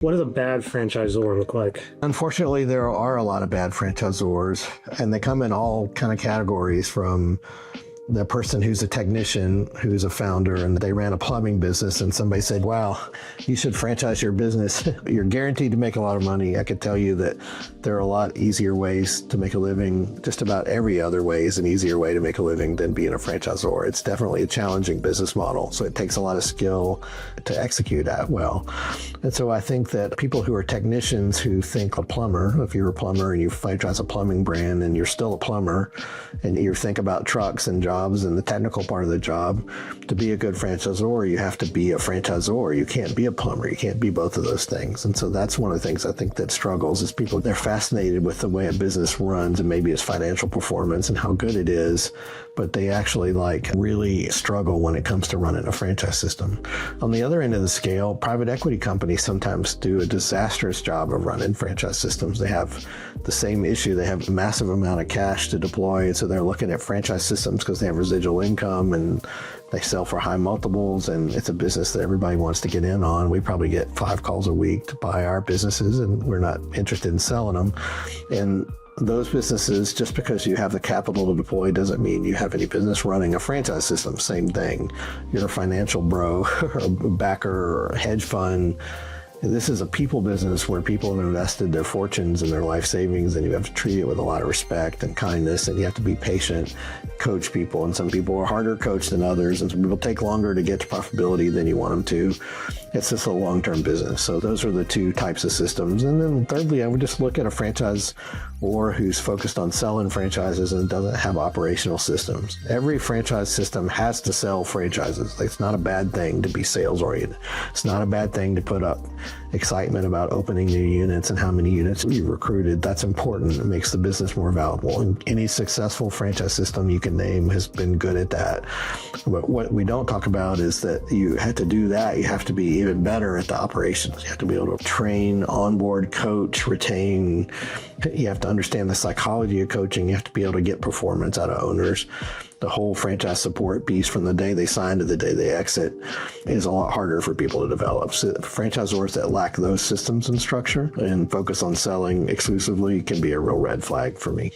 What does a bad franchisor look like? Unfortunately, there are a lot of bad franchisors, and they come in all kind of categories, from the person who's a technician, who's a founder, and they ran a plumbing business, and somebody said, wow, you should franchise your business. You're guaranteed to make a lot of money. I could tell you that there are a lot easier ways to make a living. Just about every other way is an easier way to make a living than being a franchisor. It's definitely a challenging business model, so it takes a lot of skill to execute that well. And so I think that people who are technicians who think a plumber, if you're a plumber and you franchise a plumbing brand and you're still a plumber and you think about trucks and jobs and the technical part of the job, to be a good franchisor, you have to be a franchisor. You can't be a plumber. You can't be both of those things. And so that's one of the things I think that struggles is people, they're fascinated with the way a business runs and maybe its financial performance and how good it is, but they actually really struggle when it comes to running a franchise system. On the other end of the scale, private equity companies sometimes do a disastrous job of running franchise systems. They have the same issue. They have a massive amount of cash to deploy, and so they're looking at franchise systems because they have residual income and they sell for high multiples, and it's a business that everybody wants to get in on. We probably get 5 calls a week to buy our businesses, and we're not interested in selling them. And those businesses, just because you have the capital to deploy doesn't mean you have any business running a franchise system. Same thing. You're a financial bro or a backer or a hedge fund. This is a people business where people have invested their fortunes and their life savings, and you have to treat it with a lot of respect and kindness, and you have to be patient, coach people. And some people are harder coached than others, and some people take longer to get to profitability than you want them to. It's just a long-term business. So those are the 2 types of systems. And then thirdly, I would just look at a franchisor who's focused on selling franchises and doesn't have operational systems. Every franchise system has to sell franchises. It's not a bad thing to be sales oriented. It's not a bad thing to put up excitement about opening new units and how many units you've recruited. That's important. It makes the business more valuable. And any successful franchise system you can name has been good at that. But what we don't talk about is that you have to do that. You have to be even better at the operations. You have to be able to train, onboard, coach, retain. You have to understand the psychology of coaching. You have to be able to get performance out of owners. The whole franchise support piece from the day they sign to the day they exit is a lot harder for people to develop. So franchisors that lack those systems and structure and focus on selling exclusively can be a real red flag for me.